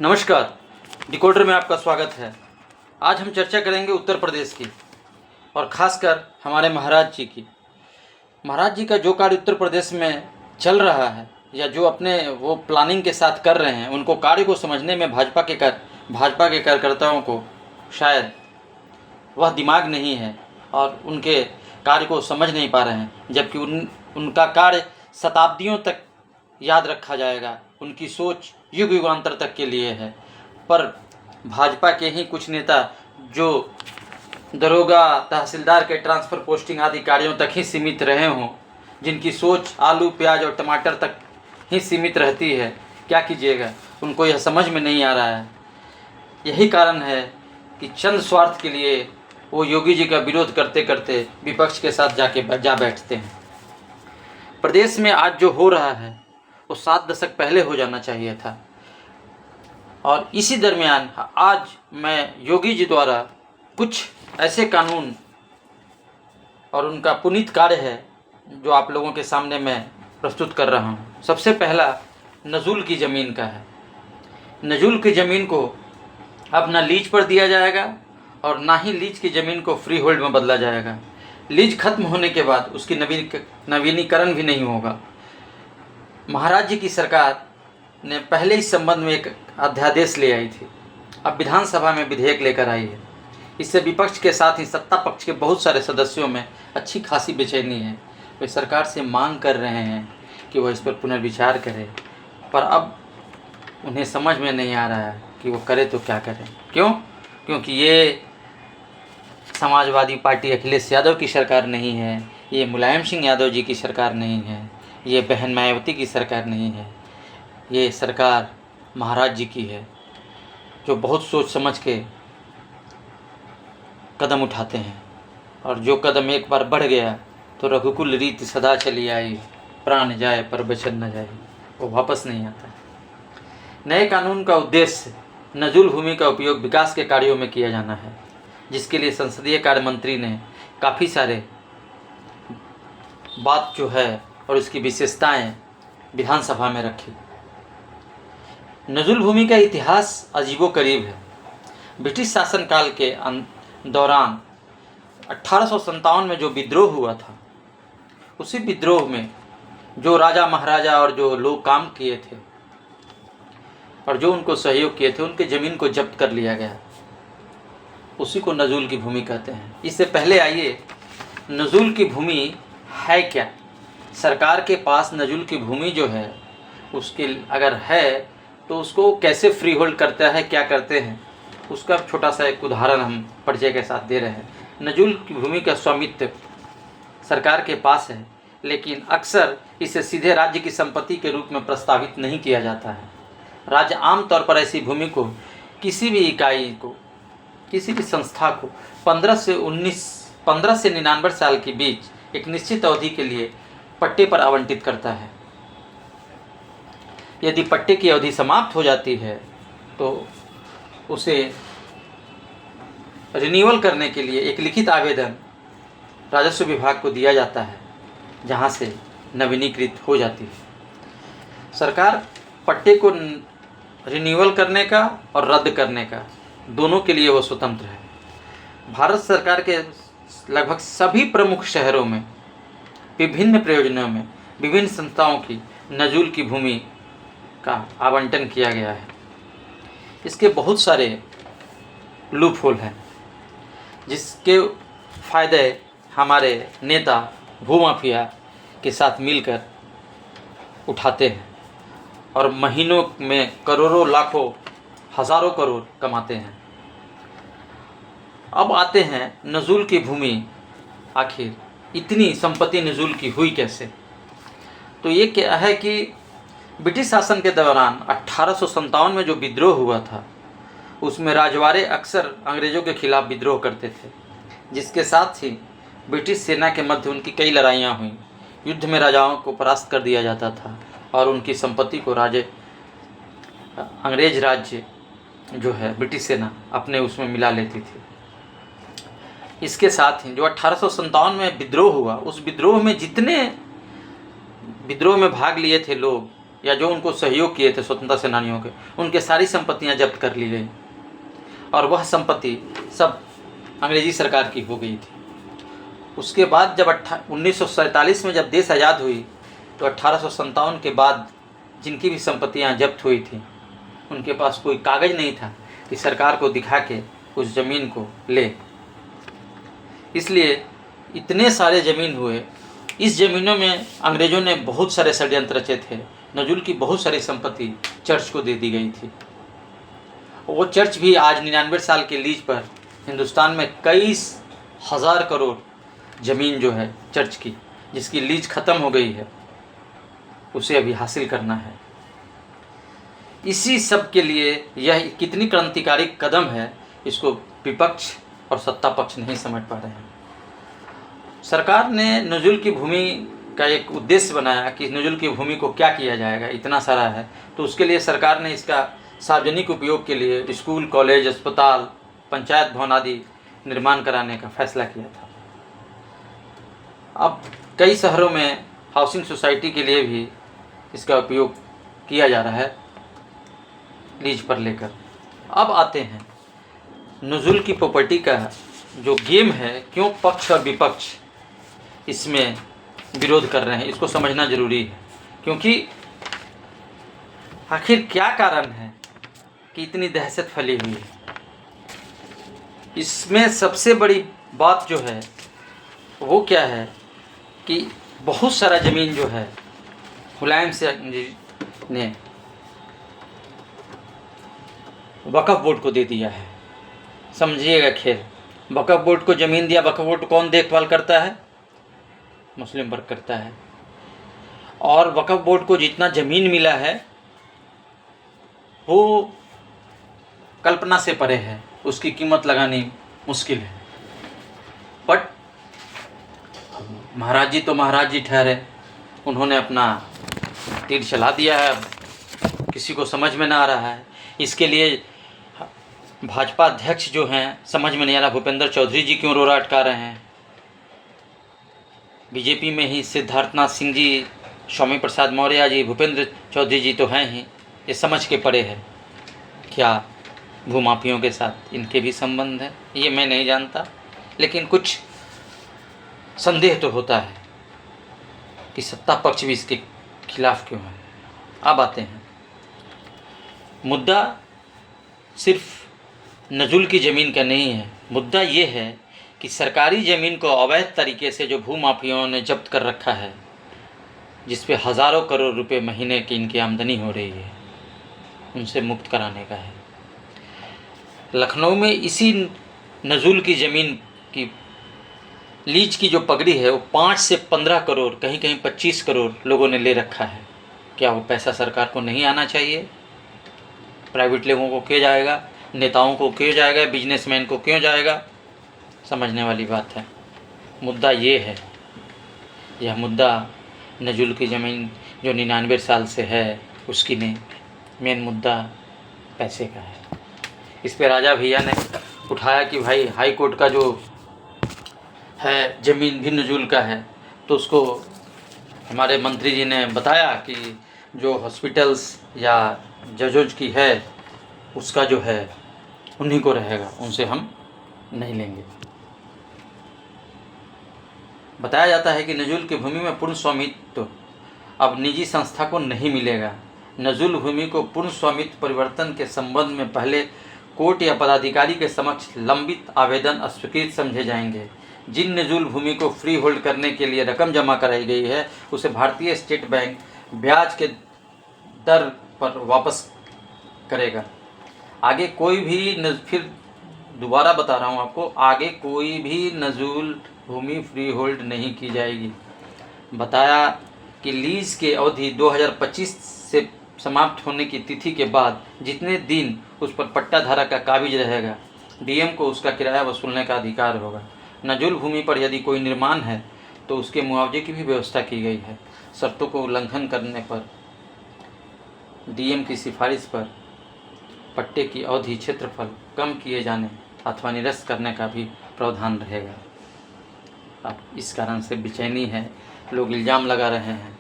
नमस्कार, डिकोडर में आपका स्वागत है। आज हम चर्चा करेंगे उत्तर प्रदेश की और ख़ासकर हमारे महाराज जी की। महाराज जी का जो कार्य उत्तर प्रदेश में चल रहा है या जो अपने वो प्लानिंग के साथ कर रहे हैं, उनको कार्य को समझने में भाजपा के कार्यकर्ताओं को शायद वह दिमाग नहीं है और उनके कार्य को समझ नहीं पा रहे हैं, जबकि उनका कार्य शताब्दियों तक याद रखा जाएगा। उनकी सोच युग युगांतर तक के लिए है। पर भाजपा के ही कुछ नेता जो दरोगा, तहसीलदार के ट्रांसफ़र पोस्टिंग आदि कार्यों तक ही सीमित रहे हों, जिनकी सोच आलू, प्याज और टमाटर तक ही सीमित रहती है, क्या कीजिएगा, उनको यह समझ में नहीं आ रहा है। यही कारण है कि चंद स्वार्थ के लिए वो योगी जी का विरोध करते करते विपक्ष के साथ जा बैठते हैं। प्रदेश में आज जो हो रहा है वो 7 दशक पहले हो जाना चाहिए था। और इसी दरमियान आज मैं योगी जी द्वारा कुछ ऐसे कानून और उनका पुनीत कार्य है जो आप लोगों के सामने मैं प्रस्तुत कर रहा हूँ। सबसे पहला नज़ुल की ज़मीन का है। नज़ुल की ज़मीन को अब ना लीज पर दिया जाएगा और ना ही लीज की ज़मीन को फ्री होल्ड में बदला जाएगा। लीज खत्म होने के बाद उसकी नवीनीकरण भी नहीं होगा। महाराज जी की सरकार ने पहले इस संबंध में एक अध्यादेश ले आई थी, अब विधानसभा में विधेयक लेकर आई है। इससे विपक्ष के साथ ही सत्ता पक्ष के बहुत सारे सदस्यों में अच्छी खासी बेचैनी है। वे सरकार से मांग कर रहे हैं कि वह इस पर पुनर्विचार करे, पर अब उन्हें समझ में नहीं आ रहा है कि वो करे तो क्या करें। क्यों? क्योंकि ये समाजवादी पार्टी अखिलेश यादव की सरकार नहीं है, ये मुलायम सिंह यादव जी की सरकार नहीं है, ये बहन मायावती की सरकार नहीं है। ये सरकार महाराज जी की है, जो बहुत सोच समझ के कदम उठाते हैं। और जो कदम एक बार बढ़ गया तो रघुकुल रीत सदा चली आई, प्राण जाए पर वचन न जाए, वो वापस नहीं आता। नए कानून का उद्देश्य नज़ुल भूमि का उपयोग विकास के कार्यों में किया जाना है, जिसके लिए संसदीय कार्य मंत्री ने काफ़ी सारे बात जो है और इसकी विशेषताएं विधानसभा में रखी। नज़ुल भूमि का इतिहास अजीबोगरीब है। ब्रिटिश शासनकाल के दौरान 1857 में जो विद्रोह हुआ था, उसी विद्रोह में जो राजा महाराजा और जो लोग काम किए थे और जो उनको सहयोग किए थे, उनके ज़मीन को जब्त कर लिया गया। उसी को नज़ुल की भूमि कहते हैं। इससे पहले आइए, नज़ुल की भूमि है क्या? सरकार के पास नज़ुल की भूमि जो है उसके अगर है तो उसको कैसे फ्री होल्ड करता है, क्या करते हैं, उसका छोटा सा एक उदाहरण हम परिचय के साथ दे रहे हैं। नज़ुल की भूमि का स्वामित्व सरकार के पास है, लेकिन अक्सर इसे सीधे राज्य की संपत्ति के रूप में प्रस्तावित नहीं किया जाता है। राज्य आमतौर पर ऐसी भूमि को किसी भी इकाई को, किसी भी संस्था को 15 से 99 साल के बीच एक निश्चित अवधि के लिए पट्टे पर आवंटित करता है। यदि पट्टे की अवधि समाप्त हो जाती है तो उसे रिन्यूअल करने के लिए एक लिखित आवेदन राजस्व विभाग को दिया जाता है, जहां से नवीनीकृत हो जाती है। सरकार पट्टे को रिन्यूअल करने का और रद्द करने का दोनों के लिए वो स्वतंत्र है। भारत सरकार के लगभग सभी प्रमुख शहरों में विभिन्न प्रयोजनों में विभिन्न संस्थाओं की नज़ुल की भूमि का आवंटन किया गया है। इसके बहुत सारे लूप होल हैं, जिसके फ़ायदे हमारे नेता भूमाफिया के साथ मिलकर उठाते हैं और महीनों में करोड़ों, लाखों, हज़ारों करोड़ कमाते हैं। अब आते हैं नज़ुल की भूमि आखिर इतनी संपत्ति नज़ुल की हुई कैसे? तो ये क्या है कि ब्रिटिश शासन के दौरान 1857 में जो विद्रोह हुआ था, उसमें राजवाड़े अक्सर अंग्रेज़ों के खिलाफ विद्रोह करते थे, जिसके साथ ही ब्रिटिश सेना के मध्य उनकी कई लड़ाइयाँ हुई। युद्ध में राजाओं को परास्त कर दिया जाता था और उनकी संपत्ति को अंग्रेज राज्य जो है ब्रिटिश सेना अपने उसमें मिला लेती थी। इसके साथ ही जो 1857 में विद्रोह हुआ, उस विद्रोह में जितने विद्रोह में भाग लिए थे लोग, या जो उनको सहयोग किए थे स्वतंत्रता सेनानियों के, उनके सारी संपत्तियां जब्त कर ली गई और वह संपत्ति सब अंग्रेजी सरकार की हो गई थी। उसके बाद जब 1947 में जब देश आज़ाद हुई तो 1857 के बाद जिनकी भी संपत्तियां जब्त हुई थी उनके पास कोई कागज़ नहीं था कि सरकार को दिखा के उस ज़मीन को ले। इसलिए इतने सारे ज़मीन हुए। इस ज़मीनों में अंग्रेज़ों ने बहुत सारे षड्यंत्र रचे थे। नजुल की बहुत सारी संपत्ति चर्च को दे दी गई थी। वो चर्च भी आज 99 साल के लीज पर हिंदुस्तान में कई हज़ार करोड़ ज़मीन जो है चर्च की, जिसकी लीज ख़त्म हो गई है, उसे अभी हासिल करना है। इसी सब के लिए यह कितनी क्रांतिकारी कदम है, इसको विपक्ष और सत्ता पक्ष नहीं समझ पा रहे हैं। सरकार ने नजुल की भूमि का एक उद्देश्य बनाया कि नजुल की भूमि को क्या किया जाएगा, इतना सारा है, तो उसके लिए सरकार ने इसका सार्वजनिक उपयोग के लिए स्कूल, कॉलेज, अस्पताल, पंचायत भवन आदि निर्माण कराने का फैसला किया था। अब कई शहरों में हाउसिंग सोसाइटी के लिए भी इसका उपयोग किया जा रहा है लीज पर लेकर। अब आते हैं नजुल की प्रॉपर्टी का जो गेम है, क्यों पक्ष और विपक्ष इसमें विरोध कर रहे हैं, इसको समझना ज़रूरी है। क्योंकि आखिर क्या कारण है कि इतनी दहशत फैली हुई है। इसमें सबसे बड़ी बात जो है वो क्या है कि बहुत सारा ज़मीन जो है मुलायम सिंह जी ने वक्फ बोर्ड को दे दिया है। समझिएगा खेल, वक्फ बोर्ड को ज़मीन दिया, वक्फ बोर्ड कौन देखभाल करता है? मुस्लिम वर्ग करता है। और वक्फ बोर्ड को जितना ज़मीन मिला है वो कल्पना से परे है, उसकी कीमत लगानी मुश्किल है। बट महाराज जी तो महाराज जी ठहरे, उन्होंने अपना तीर चला दिया है, किसी को समझ में ना आ रहा है। इसके लिए भाजपा अध्यक्ष जो हैं, समझ में नहीं आ रहा भूपेंद्र चौधरी जी क्यों रोरा अटका रहे हैं। बीजेपी में ही सिद्धार्थनाथ सिंह जी, स्वामी प्रसाद मौर्य जी, भूपेंद्र चौधरी जी तो हैं ही, ये समझ के परे है। क्या भूमाफियों के साथ इनके भी संबंध है, ये मैं नहीं जानता, लेकिन कुछ संदेह तो होता है कि सत्ता पक्ष भी इसके खिलाफ क्यों है। अब आते हैं, मुद्दा सिर्फ नजुल की ज़मीन का नहीं है। मुद्दा ये है कि सरकारी ज़मीन को अवैध तरीके से जो भूमाफियाओं ने जब्त कर रखा है, जिस पे हज़ारों करोड़ रुपए महीने की इनकी आमदनी हो रही है, उनसे मुक्त कराने का है। लखनऊ में इसी नजुल की ज़मीन की लीज की जो पगड़ी है वो 5 से 15 करोड़, कहीं कहीं 25 करोड़ लोगों ने ले रखा है। क्या वो पैसा सरकार को नहीं आना चाहिए? प्राइवेट लोगों को क्यों जाएगा? नेताओं को क्यों जाएगा? बिजनेसमैन को क्यों जाएगा? समझने वाली बात है। मुद्दा ये है, यह मुद्दा नजुल की ज़मीन जो 99 साल से है उसकी नहीं, मेन मुद्दा पैसे का है। इस पे राजा भैया ने उठाया कि भाई हाई कोर्ट का जो है ज़मीन भी नजुल का है, तो उसको हमारे मंत्री जी ने बताया कि जो हॉस्पिटल्स या जजों की है उसका जो है उन्हीं को रहेगा, उनसे हम नहीं लेंगे। बताया जाता है कि नजुल की भूमि में पूर्ण स्वामित्व अब निजी संस्था को नहीं मिलेगा। नजुल भूमि को पूर्ण स्वामित्व परिवर्तन के संबंध में पहले कोर्ट या पदाधिकारी के समक्ष लंबित आवेदन अस्वीकृत समझे जाएंगे। जिन नजुल भूमि को फ्री होल्ड करने के लिए रकम जमा कराई गई है उसे भारतीय स्टेट बैंक ब्याज के दर पर वापस करेगा। आगे कोई भी फिर दोबारा बता रहा हूँ आपको, आगे कोई भी नजुल भूमि फ्री होल्ड नहीं की जाएगी। बताया कि लीज के अवधि 2025 से समाप्त होने की तिथि के बाद जितने दिन उस पर पट्टा धारा का काबिज रहेगा, डीएम को उसका किराया वसूलने का अधिकार होगा। नजुल भूमि पर यदि कोई निर्माण है तो उसके मुआवजे की भी व्यवस्था की गई है। शर्तों को उल्लंघन करने पर डीएम की सिफारिश पर पट्टे की अवधि, क्षेत्रफल कम किए जाने अथवा निरस्त करने का भी प्रावधान रहेगा। अब इस कारण से बेचैनी है, लोग इल्ज़ाम लगा रहे हैं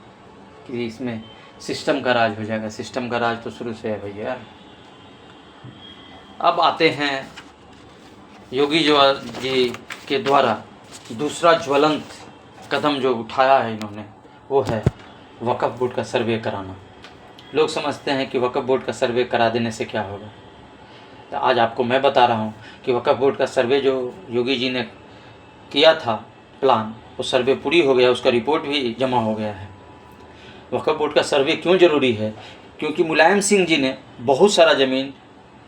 कि इसमें सिस्टम का राज हो जाएगा। सिस्टम का राज तो शुरू से है भैया। अब आते हैं योगी जी के द्वारा दूसरा ज्वलंत कदम जो उठाया है इन्होंने, वो है वक्फ बोर्ड का सर्वे कराना। लोग समझते हैं कि वक्फ बोर्ड का सर्वे करा देने से क्या होगा। तो आज आपको मैं बता रहा हूँ कि वक्फ बोर्ड का सर्वे जो योगी जी ने किया था प्लान, वो सर्वे पूरी हो गया, उसका रिपोर्ट भी जमा हो गया है। वक्फ बोर्ड का सर्वे क्यों ज़रूरी है? क्योंकि मुलायम सिंह जी ने बहुत सारा ज़मीन,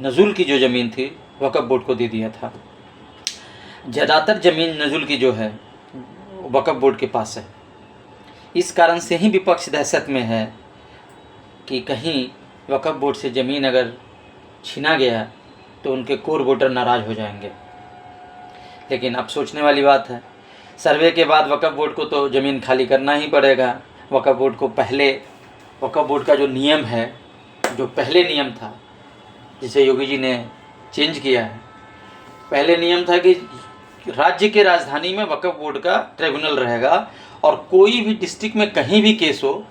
नज़ुल की जो ज़मीन थी, वक्फ बोर्ड को दे दिया था। ज़्यादातर ज़मीन नज़ुल की जो है वक्फ बोर्ड के पास है। इस कारण से ही विपक्ष दहशत में है कि कहीं वक्फ बोर्ड से ज़मीन अगर छीना गया तो उनके कोर वोटर नाराज़ हो जाएंगे। लेकिन अब सोचने वाली बात है, सर्वे के बाद वक्फ बोर्ड को तो ज़मीन खाली करना ही पड़ेगा। वक्फ बोर्ड को पहले, वक्फ बोर्ड का जो नियम है, जो पहले नियम था जिसे योगी जी ने चेंज किया है, पहले नियम था कि राज्य के राजधानी में वक्फ बोर्ड का ट्रिब्यूनल रहेगा और कोई भी डिस्ट्रिक्ट में कहीं भी केस हो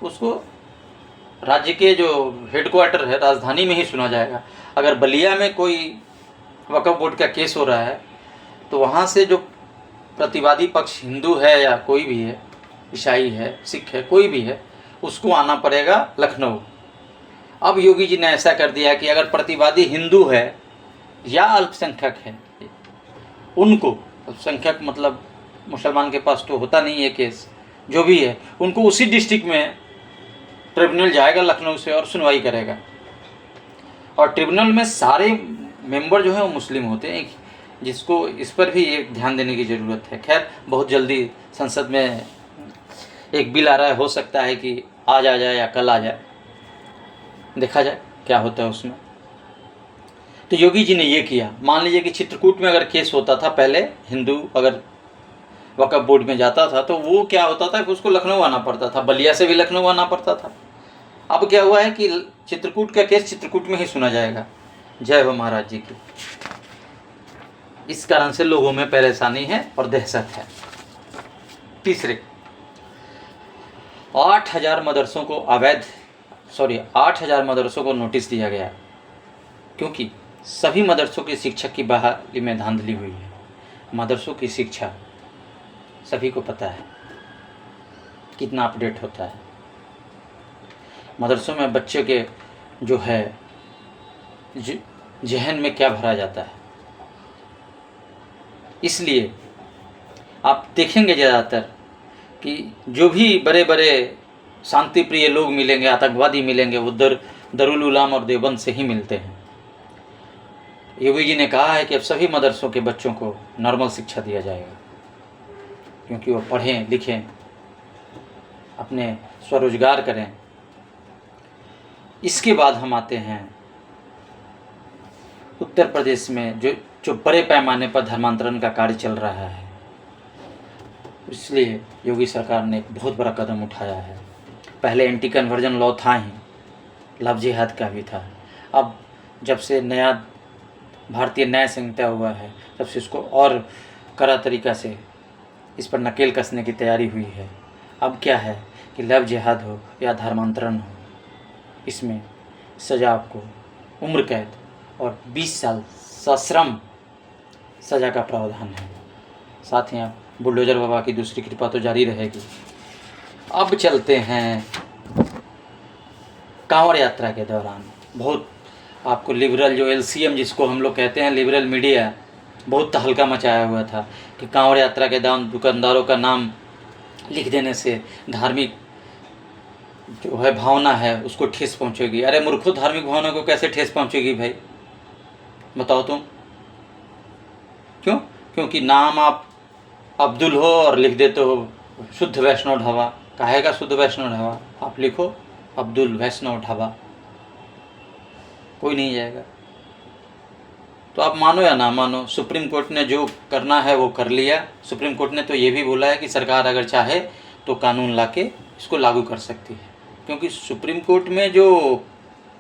उसको राज्य के जो हेडक्वार्टर है राजधानी में ही सुना जाएगा। अगर बलिया में कोई वक्फ बोर्ड का केस हो रहा है तो वहाँ से जो प्रतिवादी पक्ष हिंदू है या कोई भी है, ईसाई है, सिख है, कोई भी है, उसको आना पड़ेगा लखनऊ। अब योगी जी ने ऐसा कर दिया कि अगर प्रतिवादी हिंदू है या अल्पसंख्यक है, उनको, अल्पसंख्यक मतलब मुसलमान के पास तो होता नहीं है केस, जो भी है, उनको उसी डिस्ट्रिक्ट में ट्रिब्यूनल जाएगा लखनऊ से और सुनवाई करेगा। और ट्रिब्यूनल में सारे मेंबर जो हैं वो मुस्लिम होते हैं, जिसको इस पर भी एक ध्यान देने की ज़रूरत है। खैर, बहुत जल्दी संसद में एक बिल आ रहा है, हो सकता है कि आज आ जाए या कल आ जाए, देखा जाए क्या होता है उसमें। तो योगी जी ने ये किया। मान लीजिए कि चित्रकूट में अगर केस होता था पहले, हिंदू अगर वक्फ बोर्ड में जाता था तो वो क्या होता था कि उसको लखनऊ आना पड़ता था, बलिया से भी लखनऊ आना पड़ता था। अब क्या हुआ है कि चित्रकूट का केस चित्रकूट में ही सुना जाएगा। जय हो महाराज जी की। इस कारण से लोगों में परेशानी है और दहशत है। तीसरे, 8,000 मदरसों को 8,000 मदरसों को नोटिस दिया गया, क्योंकि सभी मदरसों की शिक्षक की बहाली में धांधली हुई है। मदरसों की शिक्षा सभी को पता है कितना अपडेट होता है। मदरसों में बच्चे के जो है जहन में क्या भरा जाता है। इसलिए आप देखेंगे ज़्यादातर कि जो भी बड़े बड़े शांति प्रिय लोग मिलेंगे, आतंकवादी मिलेंगे, वो दरुल उलाम और देवबंद से ही मिलते हैं। योगी जी ने कहा है कि अब सभी मदरसों के बच्चों को नॉर्मल शिक्षा दिया जाएगा, क्योंकि वो पढ़ें लिखें, अपने स्वरोजगार करें। इसके बाद हम आते हैं उत्तर प्रदेश में जो बड़े पैमाने पर धर्मांतरण का कार्य चल रहा है। इसलिए योगी सरकार ने एक बहुत बड़ा कदम उठाया है। पहले एंटी कन्वर्जन लॉ था ही, लव जिहाद का भी था। अब जब से नया भारतीय न्याय संहिता हुआ है, तब से इसको और कड़ा तरीक़ा से इस पर नकेल कसने की तैयारी हुई है। अब क्या है कि लव जिहाद हो या धर्मांतरण हो, इसमें सज़ा आपको उम्र कैद और 20 साल सश्रम सज़ा का प्रावधान है। साथ ही आप बुलडोज़र बाबा की दूसरी कृपा तो जारी रहेगी। अब चलते हैं कांवड़ यात्रा के दौरान। बहुत आपको लिबरल जो LCM जिसको हम लोग कहते हैं, लिबरल मीडिया, बहुत तहलका मचाया हुआ था कि कांवड़ यात्रा के दौरान दुकानदारों का नाम लिख देने से धार्मिक जो है भावना है उसको ठेस पहुंचेगी। अरे मूर्खों, धार्मिक भावना को कैसे ठेस पहुंचेगी भाई, बताओ तुम? क्यों? क्योंकि नाम आप अब्दुल हो और लिख देते हो शुद्ध वैष्णव ढाबा। काहे का शुद्ध वैष्णव ढाबा? आप लिखो अब्दुल वैष्णव ढाबा, कोई नहीं जाएगा। तो आप मानो या ना मानो, सुप्रीम कोर्ट ने जो करना है वो कर लिया। सुप्रीम कोर्ट ने तो ये भी बोला है कि सरकार अगर चाहे तो कानून लाके इसको लागू कर सकती है, क्योंकि सुप्रीम कोर्ट में जो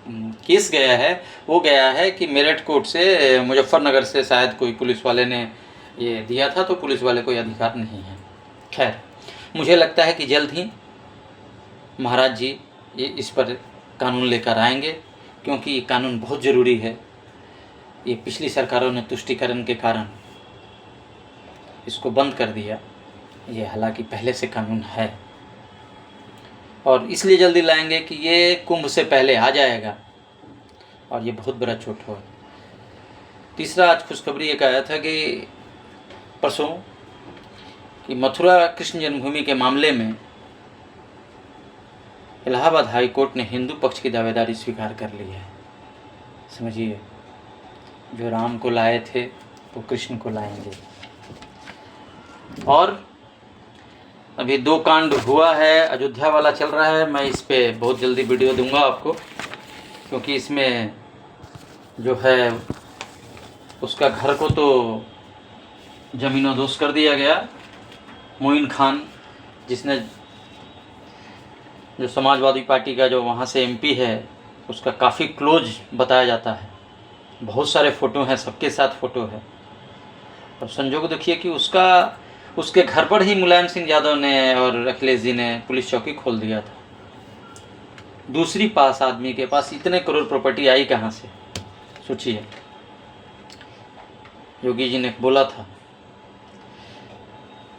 केस गया है वो गया है कि मेरठ कोर्ट से, मुजफ्फरनगर से शायद कोई पुलिस वाले ने ये दिया था, तो पुलिस वाले को ये अधिकार नहीं है। खैर, मुझे लगता है कि जल्द ही महाराज जी ये इस पर कानून लेकर आएंगे, क्योंकि ये कानून बहुत ज़रूरी है। ये पिछली सरकारों ने तुष्टीकरण के कारण इसको बंद कर दिया। ये हालांकि पहले से कानून है, और इसलिए जल्दी लाएंगे कि ये कुंभ से पहले आ जाएगा और ये बहुत बड़ा चोट हो। तीसरा, आज खुशखबरी एक आया था कि परसों कि मथुरा कृष्ण जन्मभूमि के मामले में इलाहाबाद हाई कोर्ट ने हिंदू पक्ष की दावेदारी स्वीकार कर ली है। समझिए, जो राम को लाए थे वो कृष्ण को लाएंगे। और अभी 2 कांड हुआ है, अयोध्या वाला चल रहा है। मैं इस पे बहुत जल्दी वीडियो दूंगा आपको, क्योंकि इसमें जो है उसका घर को तो जमीनों-दोष कर दिया गया। मोइन खान, जिसने जो समाजवादी पार्टी का जो वहाँ से एमपी है, उसका काफ़ी क्लोज बताया जाता है। बहुत सारे फ़ोटो हैं, सबके साथ फ़ोटो है। और संजोग देखिए कि उसके घर पर ही मुलायम सिंह यादव ने और अखिलेश जी ने पुलिस चौकी खोल दिया था। दूसरी पास आदमी के पास इतने करोड़ प्रॉपर्टी आई कहाँ से, सोचिए। योगी जी ने बोला था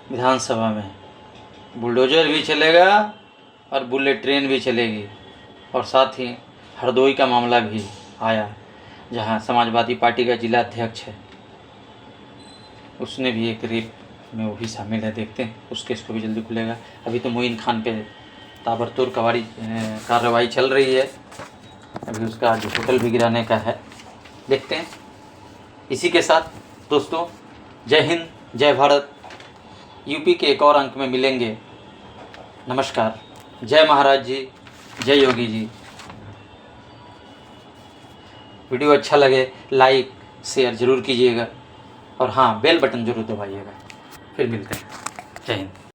विधानसभा में, बुलडोजर भी चलेगा और बुलेट ट्रेन भी चलेगी। और साथ ही हरदोई का मामला भी आया, जहां समाजवादी पार्टी का जिला अध्यक्ष है, उसने भी एक रेप में वो भी शामिल है। देखते हैं उस केस को भी जल्दी खुलेगा। अभी तो मोइन खान पे ताबड़तोड़ कार्रवाई चल रही है। अभी उसका जो होटल भी गिराने का है, देखते हैं। इसी के साथ दोस्तों, जय हिंद, जय भारत। यूपी के एक और अंक में मिलेंगे। नमस्कार। जय महाराज जी, जय योगी जी। वीडियो अच्छा लगे लाइक शेयर ज़रूर कीजिएगा, और हाँ, बेल बटन ज़रूर दबाइएगा। फिर मिलते हैं। जय हिंद।